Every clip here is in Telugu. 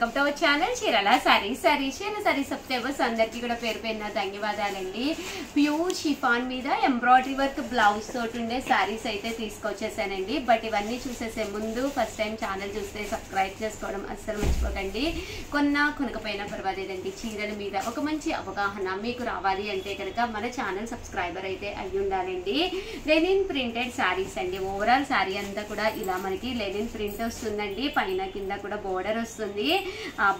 Welcome to our channel Chirala saris. Sorry subscribers అందరికీ కూడా పేరు పేరున ధన్యవాదాలండి. ప్యూర్ షిఫాన్ మీద ఎంబ్రాయిడరీ వర్క్ బ్లౌజ్ తోటి ఉండే సారీస్ అయితే తీసుకొచ్చేసానండి. బట్ ఇవన్నీ చూసేసే ముందు ఫస్ట్ టైం ఛానల్ చూస్తే సబ్స్క్రైబ్ చేసుకోవడం అస్సలు మర్చిపోకండి. కొనకపోయినా పర్వాలేదండి, చీరల మీద ఒక మంచి అవగాహన మీకు రావాలి అంటే కనుక మన ఛానల్ సబ్స్క్రైబర్ అయితే అయ్యి ఉండాలండి. లెనిన్ ప్రింటెడ్ సారీస్ అండి. ఓవరాల్ సారీ అంతా కూడా ఇలా మనకి లెనిన్ ప్రింట్ వస్తుందండి. పైన కింద కూడా బోర్డర్ వస్తుంది.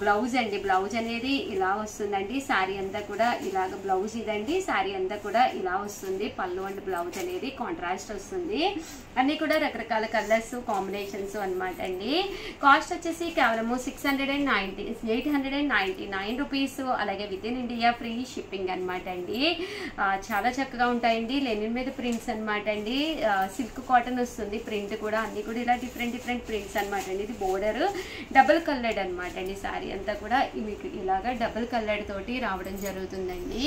బ్లౌజ్ అండి, బ్లౌజ్ అనేది ఇలా వస్తుందండి. సారీ అంతా కూడా ఇలాగ బ్లౌజ్ ఇదండి. సారీ అంతా కూడా ఇలా వస్తుంది. పళ్ళు అండ్ బ్లౌజ్ అనేది కాంట్రాస్ట్ వస్తుంది. అన్ని కూడా రకరకాల కలర్స్ కాంబినేషన్స్ అనమాట అండి. కాస్ట్ వచ్చేసి కేవలము 899 రూపీస్. అలాగే with in India free shipping అనమాట అండి. చాలా చక్కగా ఉంటాయండి. లెనిన్ మీద ప్రింట్స్ అనమాట అండి. సిల్క్ కాటన్ వస్తుంది. ప్రింట్ కూడా అన్ని కూడా ఇలా డిఫరెంట్ ప్రింట్స్ అనమాట అండి. ఇది బోర్డర్ డబుల్ కలర్డ్ అనమాట అండి. సారీ అంతా కూడా మీకు ఇలాగా డబుల్ కలర్డ్ తోటి రావడం జరుగుతుందండి.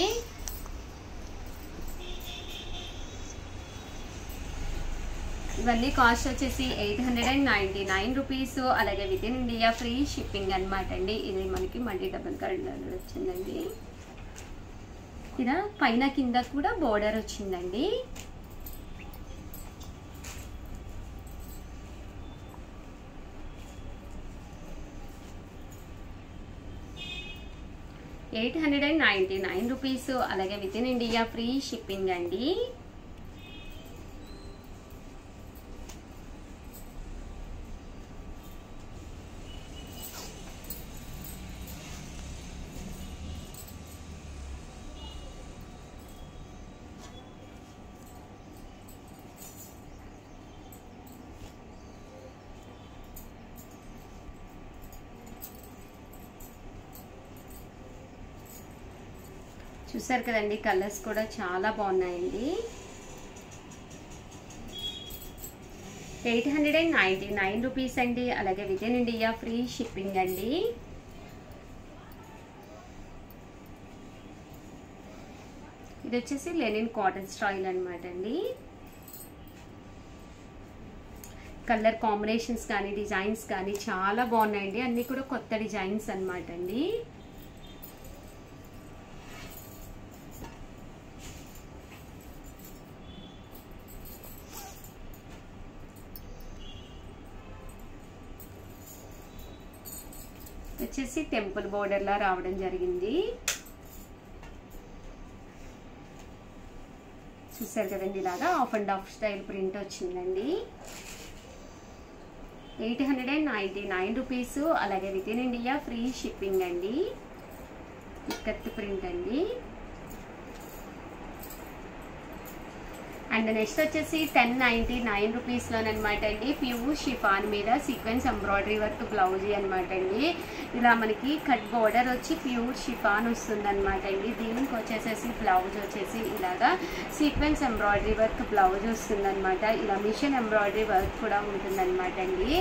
ఇవన్నీ కాస్ట్ వచ్చేసి 899 రూపీస్. అలాగే with in India free shipping అనమాట అండి. ఇది మనకి మళ్ళీ డబుల్ కలర్ వచ్చిందండి. ఇలా పైన కింద కూడా బోర్డర్ వచ్చిందండి. $899 రూపీస్. అలాగే with in India free shipping అండి. చూసారు కదండి, కలర్స్ కూడా చాలా బాగున్నాయండి. 899 రూపీస్ అండి. అలాగే with in India free shipping అండి. ఇది వచ్చేసి లెనిన్ కాటన్ స్టైల్ అనమాట అండి. కలర్ కాంబినేషన్స్ కానీ డిజైన్స్ కానీ చాలా బాగున్నాయండి. అన్ని కూడా కొత్త డిజైన్స్ అనమాట అండి. వచ్చేసి టెంపుల్ బోర్డర్ లా రావడం జరిగింది. చూసారు కదండి, ఇలాగా of and of style print వచ్చిందండి. 899 రూపీస్. అలాగే with in India free shipping అండి. ఇక్కత్ ప్రింట్ అండి. అండ్ నెక్స్ట్ వచ్చేసి 1099 రూపీస్ లోనమాట అండి. ప్యూర్ షిఫాన్ మీద సీక్వెన్స్ ఎంబ్రాయిడరీ వర్క్ బ్లౌజ్ అనమాట అండి. ఇలా మనకి కట్ బోర్డర్ వచ్చి ప్యూర్ షిఫాన్ వస్తుంది అనమాట అండి. దీనికి వచ్చేసేసి బ్లౌజ్ వచ్చేసి ఇలాగా సీక్వెన్స్ ఎంబ్రాయిడరీ వర్క్ బ్లౌజ్ వస్తుంది అనమాట. ఇలా మిషన్ ఎంబ్రాయిడరీ వర్క్ కూడా ఉంటుంది అనమాట అండి.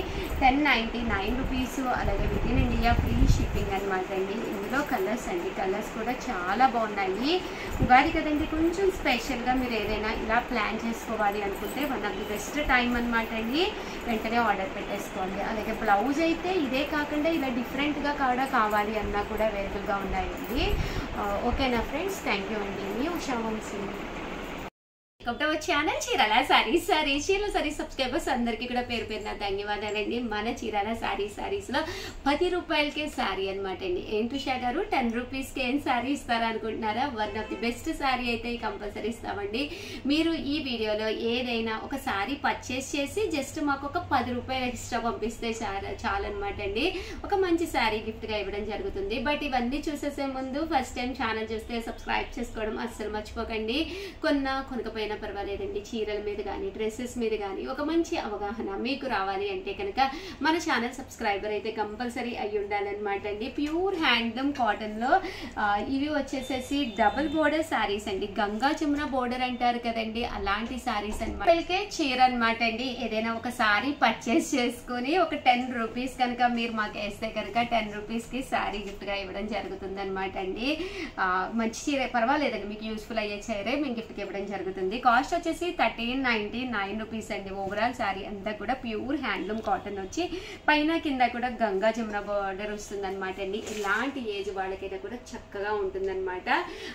1099 రూపీస్. అలాగే with in India free shipping అనమాట అండి. ఇందులో కలర్స్ అండి, కలర్స్ కూడా చాలా బాగున్నాయి. ఉగాది కదండి, కొంచెం స్పెషల్గా మీరు ఏదైనా ఇలా ప్లాన్ చేసుకోవాలి అనుకుంటే one of the best time అనమాట అండి. వెంటనే ఆర్డర్ పెట్టేసుకోండి. అలాగే బ్లౌజ్ అయితే ఇదే కాకుండా ఇలా డిఫరెంట్గా కూడా కావాలి అన్నా కూడా అవైలబుల్గా ఉన్నాయండి. ఓకేనా ఫ్రెండ్స్, థ్యాంక్ యూ అండి. మీ ఉషా వంశీ. ఛానల్ చీరాల సారీస్. చీరాల సారీస్ సబ్స్క్రైబర్స్ అందరికీ కూడా పేరు పేరున ధన్యవాదాలండి. మన చీరాల సారీస్ లో 10 రూపాయలకే సారీ అనమాట అండి. ఏంటి ఉషా గారు 10 రూపీస్కి ఏం సారీ ఇస్తారా అనుకుంటున్నారా? One of the best sorry అయితే కంపల్సరీ ఇస్తామండి. మీరు ఈ వీడియోలో ఏదైనా ఒక సారీ పర్చేస్ చేసి జస్ట్ మాకు ఒక 10 రూపాయలు ఎక్స్ట్రా పంపిస్తే చాలన్నమాట అండి. ఒక మంచి సారీ గిఫ్ట్ గా ఇవ్వడం జరుగుతుంది. బట్ ఇవన్నీ చూసేసే ముందు ఫస్ట్ టైం ఛానల్ చూస్తే సబ్స్క్రైబ్ చేసుకోవడం అస్సలు మర్చిపోకండి. కొనకపోయినా పర్వాలేదండి, చీరల మీద కానీ డ్రెస్సెస్ మీద కానీ ఒక మంచి అవగాహన మీకు రావాలి అంటే కనుక మన ఛానల్ సబ్స్క్రైబర్ అయితే కంపల్సరీ అయ్యి ఉండాలన్నమాట అండి. ప్యూర్ హ్యాండ్లూమ్ కాటన్ లో ఇవి వచ్చేసేసి డబుల్ బోర్డర్ సారీస్ అండి. గంగా జమున బోర్డర్ అంటారు కదండి, అలాంటి సారీస్ అనమాట. చీర అనమాట అండి. ఏదైనా ఒక సారీ పర్చేస్ చేసుకుని ఒక 10 రూపీస్ కనుక మీరు మాకు వేస్తే కనుక 10 రూపీస్కి సారీ గిఫ్ట్ గా ఇవ్వడం జరుగుతుంది అనమాట అండి. మంచి చీర పర్వాలేదండి, మీకు యూస్ఫుల్ అయ్యే చీరే మేము గిఫ్ట్కి ఇవ్వడం జరుగుతుంది. కాస్ట్ వచ్చేసి 1399 రూపీస్ అండి. ఓవరాల్ శారీ అంతా కూడా ప్యూర్ హ్యాండ్లూమ్ కాటన్ వచ్చి పైన కింద కూడా గంగా జమున బార్డర్ వస్తుంది అనమాట అండి. ఇలాంటి ఏజ్ వాళ్ళకైతే కూడా చక్కగా ఉంటుందన్నమాట.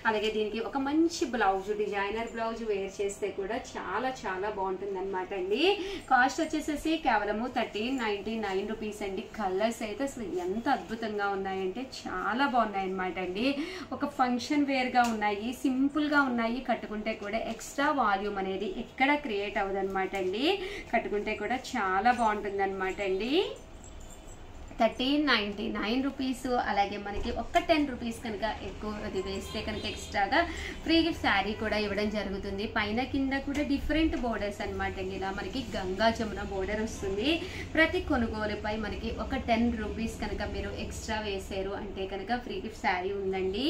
అలాగే దీనికి ఒక మంచి బ్లౌజ్, డిజైనర్ బ్లౌజ్ వేర్ చేస్తే కూడా చాలా చాలా బాగుంటుంది అనమాట అండి. కాస్ట్ వచ్చేసేసి కేవలము 1399 రూపీస్ అండి. కలర్స్ అయితే అసలు ఎంత అద్భుతంగా ఉన్నాయంటే చాలా బాగున్నాయి అనమాట అండి. ఒక ఫంక్షన్ వేర్గా ఉన్నాయి, సింపుల్గా ఉన్నాయి. కట్టుకుంటే కూడా ఎక్స్ట్రా వాల్యూమ్ అనేది ఎక్కడ క్రియేట్ అవ్వదు అనమాట అండి. కట్టుకుంటే కూడా చాలా బాగుంటుంది అనమాట అండి. 1399 రూపీస్. అలాగే మనకి ఒక 10 రూపీస్ కనుక ఎక్కువ అది వేస్తే కనుక ఎక్స్ట్రాగా ఫ్రీ గిఫ్ట్ శారీ కూడా ఇవ్వడం జరుగుతుంది. పైన కింద కూడా డిఫరెంట్ బోర్డర్స్ అనమాట అండి. ఇలా మనకి గంగా జమున బోర్డర్ వస్తుంది. ప్రతి కొనుగోలుపై మనకి ఒక 10 రూపీస్ కనుక మీరు ఎక్స్ట్రా వేసారు అంటే కనుక ఫ్రీ గిఫ్ట్ శారీ ఉందండి.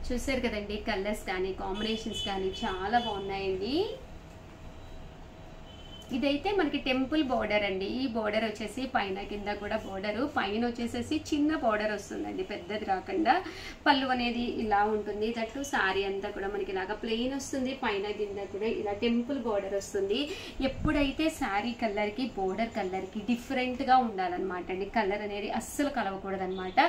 చూసారు కదండి, కలర్స్ కానీ కాంబినేషన్స్ కానీ చాలా బాగున్నాయండి. ఇదైతే మనకి టెంపుల్ బోర్డర్ అండి. ఈ బోర్డర్ వచ్చేసి పైన కింద కూడా బోర్డరు, పైన వచ్చేసేసి చిన్న బోర్డర్ వస్తుందండి, పెద్దది రాకుండా. పళ్ళు అనేది ఇలా ఉంటుంది. దట్టు సారీ అంతా కూడా మనకి ఇలాగా ప్లెయిన్ వస్తుంది. పైన కింద కూడా ఇలా టెంపుల్ బోర్డర్ వస్తుంది. ఎప్పుడైతే శారీ కలర్కి బోర్డర్ కలర్కి డిఫరెంట్గా ఉండాలన్నమాట అండి. కలర్ అనేది అస్సలు కలవకూడదు అనమాట.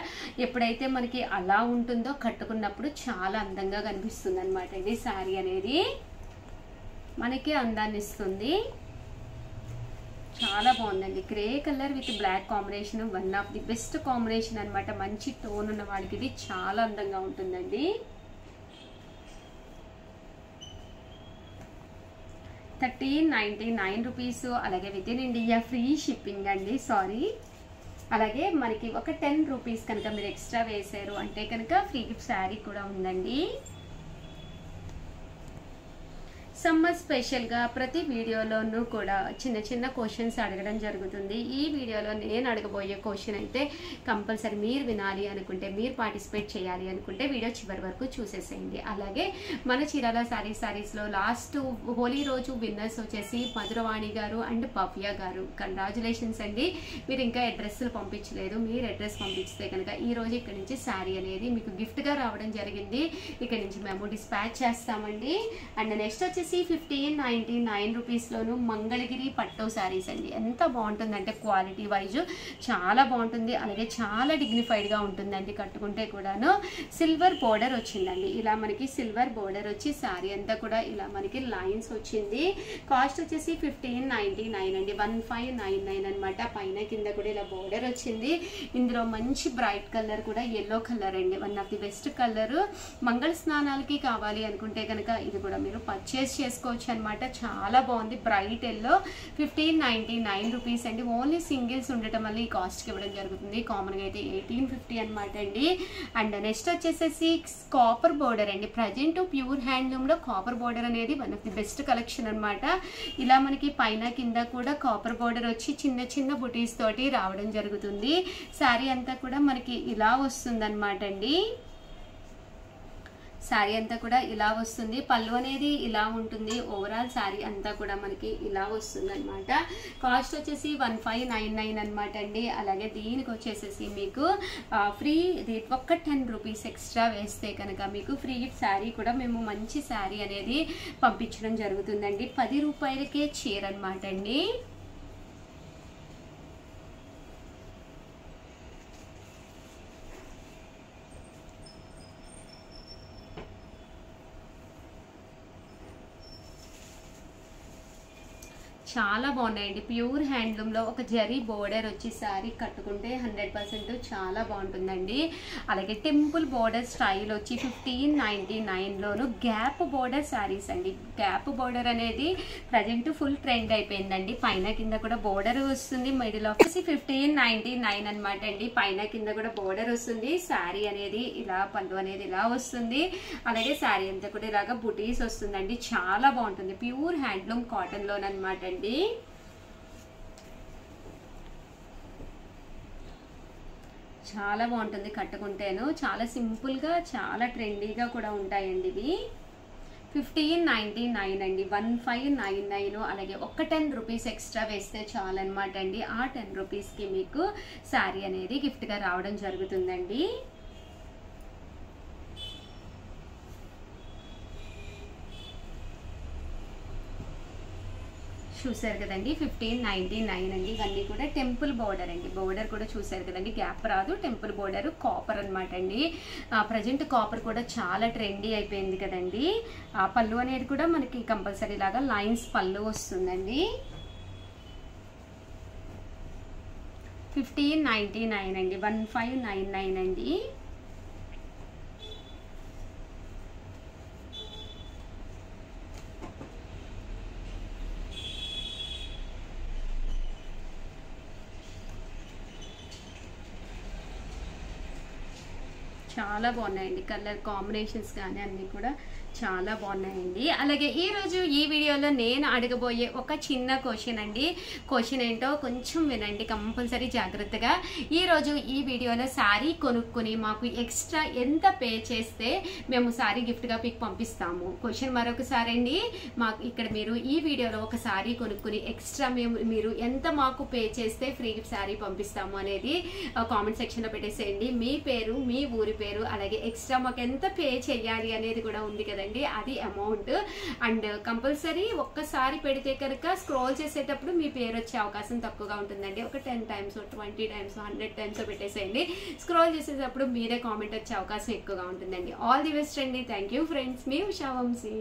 ఎప్పుడైతే మనకి అలా ఉంటుందో కట్టుకున్నప్పుడు చాలా అందంగా కనిపిస్తుంది అనమాట అండి. శారీ అనేది మనకి అందాన్ని ఇస్తుంది. చాలా బాగుందండి. Grey colour with black combination one of the best combination అనమాట. మంచి టోన్ ఉన్న వాళ్ళకి ఇది చాలా అందంగా ఉంటుందండి. 1399 రూపీస్. అలాగే with in India free shipping అండి. సారీ. అలాగే మనకి ఒక 10 రూపీస్ కనుక మీరు ఎక్స్ట్రా వేసారు అంటే కనుక ఫ్రీ గిఫ్ట్ శారీ కూడా ఉందండి. సమ్మర్ స్పెషల్గా ప్రతి వీడియోలోనూ కూడా చిన్న చిన్న క్వశ్చన్స్ అడగడం జరుగుతుంది. ఈ వీడియోలో నేను అడగబోయే క్వశ్చన్ అయితే కంపల్సరీ మీరు వినాలి అనుకుంటే, మీరు పార్టిసిపేట్ చేయాలి అనుకుంటే వీడియో చివరి వరకు చూసేసేయండి. అలాగే మన చీరాల సారీస్లో లాస్ట్ హోలీ రోజు విన్నర్స్ వచ్చేసి మధురవాణి గారు అండ్ భవ్య గారు. కంగ్రాచులేషన్స్ అండి. మీరు ఇంకా అడ్రస్లు పంపించలేదు. మీరు అడ్రస్ పంపిస్తే కనుక ఈ రోజు ఇక్కడ నుంచి శారీ అనేది మీకు గిఫ్ట్గా రావడం జరిగింది. ఇక్కడ నుంచి మేము డిస్పాచ్ చేస్తామండి. అండ్ నెక్స్ట్ వచ్చేసి 1599 రూపీస్లోను మంగళగిరి పట్టు శారీస్ అండి. ఎంత బాగుంటుందంటే క్వాలిటీ వైజ్ చాలా బాగుంటుంది. అలాగే చాలా డిగ్నిఫైడ్గా ఉంటుందండి. కట్టుకుంటే కూడాను సిల్వర్ బోర్డర్ వచ్చిందండి. ఇలా మనకి సిల్వర్ బోర్డర్ వచ్చి శారీ అంతా కూడా ఇలా మనకి లైన్స్ వచ్చింది. కాస్ట్ వచ్చేసి 1599 అండి. 1599 అనమాట. పైన కింద కూడా ఇలా బోర్డర్ వచ్చింది. ఇందులో మంచి బ్రైట్ కలర్ కూడా ఎల్లో కలర్ అండి. One of the best colour. మంగళ స్నానాలకి కావాలి అనుకుంటే కనుక ఇది కూడా మీరు పర్చేస్ చేసుకోవచ్చు అనమాట. చాలా బాగుంది. Bright yellow. 1599 రూపీస్ అండి. ఓన్లీ సింగిల్స్ ఉండటం వల్ల ఈ కాస్ట్కి ఇవ్వడం జరుగుతుంది. కామన్గా అయితే 1850 అనమాట అండి. అండ్ నెక్స్ట్ వచ్చేసేసి కాపర్ బోర్డర్ అండి. ప్రజెంట్ ప్యూర్ హ్యాండ్లూమ్లో కాపర్ బోర్డర్ అనేది one of the best collection అనమాట. ఇలా మనకి పైన కింద కూడా కాపర్ బోర్డర్ వచ్చి చిన్న చిన్న బుటీస్ తోటి రావడం జరుగుతుంది. శారీ అంతా కూడా మనకి ఇలా వస్తుంది అనమాట అండి. శారీ అంతా కూడా ఇలా వస్తుంది. పళ్ళు అనేది ఇలా ఉంటుంది. ఓవరాల్ శారీ అంతా కూడా మనకి ఇలా వస్తుంది అనమాట. కాస్ట్ వచ్చేసి 1599 అనమాట అండి. అలాగే దీనికి వచ్చేసేసి మీకు ఫ్రీ ఒక్క 10 రూపీస్ ఎక్స్ట్రా వేస్తే కనుక మీకు ఫ్రీ గిఫ్ట్ శారీ కూడా మేము మంచి శారీ అనేది పంపించడం జరుగుతుందండి. 10 రూపాయలకే చీర అనమాట అండి. చాలా బాగున్నాయండి. ప్యూర్ హ్యాండ్లూమ్లో ఒక జరీ బోర్డర్ వచ్చి శారీ కట్టుకుంటే 100% చాలా బాగుంటుందండి. అలాగే టెంపుల్ బోర్డర్ స్టైల్ వచ్చి 1599లోను గ్యాప్ బోర్డర్ శారీస్ అండి. గ్యాప్ బోర్డర్ అనేది ప్రజెంట్ ఫుల్ ట్రెండ్ అయిపోయిందండి. పైన కింద కూడా బోర్డర్ వస్తుంది. మిడిల్ ఆఫ్ 1599 అనమాట అండి. పైన కింద కూడా బోర్డర్ వస్తుంది. శారీ అనేది ఇలా, పళ్ళు అనేది ఇలా వస్తుంది. అలాగే శారీ అంతా కూడా ఇలాగా బుటీస్ వస్తుందండి. చాలా బాగుంటుంది. ప్యూర్ హ్యాండ్లూమ్ కాటన్లోనమాట అండి. చాలా బాగుంటుంది కట్టుకుంటేను. చాలా సింపుల్గా, చాలా ట్రెండీగా కూడా ఉంటాయండి ఇవి. 1599 అండి, 1599. అలాగే ఒక 10 రూపీస్ ఎక్స్ట్రా వేస్తే చాలన్నమాట అండి. ఆ 10 రూపీస్కి మీకు శారీ అనేది గిఫ్ట్గా రావడం జరుగుతుందండి. చూసారు కదండి, 1599 అండి. ఇవన్నీ కూడా టెంపుల్ బోర్డర్ అండి. బోర్డర్ కూడా చూసారు కదండి, గ్యాప్ రాదు, టెంపుల్ బోర్డర్, కాపర్ అనమాట అండి. ప్రజెంట్ కాపర్ కూడా చాలా ట్రెండీ అయిపోయింది కదండి. పళ్ళు అనేది కూడా మనకి కంపల్సరీ లాగా లైన్స్ పళ్ళు వస్తుందండి. 1599 అండి, 1599 అండి. చాలా బాగున్నాయండి, కలర్ కాంబినేషన్స్ కానీ అన్నీ కూడా చాలా బాగున్నాయండి. అలాగే ఈరోజు ఈ వీడియోలో నేను అడగబోయే ఒక చిన్న క్వశ్చన్ అండి. క్వశ్చన్ ఏంటో కొంచెం వినండి కంపల్సరీ జాగ్రత్తగా. ఈరోజు ఈ వీడియోలో శారీ కొనుక్కుని మాకు ఎక్స్ట్రా ఎంత పే చేస్తే మేము శారీ గిఫ్ట్గా మీకు పంపిస్తాము. క్వశ్చన్ మరొకసారి అండి, మాకు ఇక్కడ మీరు ఈ వీడియోలో ఒక శారీ కొనుక్కుని ఎక్స్ట్రా మీరు ఎంత మాకు పే చేస్తే ఫ్రీ శారీ పంపిస్తాము అనేది కామెంట్ సెక్షన్లో పెట్టేసేయండి. మీ పేరు, మీ ఊరి పేరు, అలాగే ఎక్స్ట్రా మాకు ఎంత పే చేయాలి అనేది కూడా ఉంది కదండి, అది అమౌంట్. అండ్ కంపల్సరీ ఒక్కసారి పెడితే కనుక స్క్రోల్ చేసేటప్పుడు మీ పేరు వచ్చే అవకాశం తక్కువగా ఉంటుందండి. ఒక 10 టైమ్స్, 20 టైమ్స్, 100 టైమ్స్ పెట్టేసేయండి. స్క్రోల్ చేసేటప్పుడు మీరే కామెంట్ వచ్చే అవకాశం ఎక్కువగా ఉంటుందండి. ఆల్ ది బెస్ట్ అండి. థ్యాంక్ యూ ఫ్రెండ్స్, మీ ఉషా వంశీ.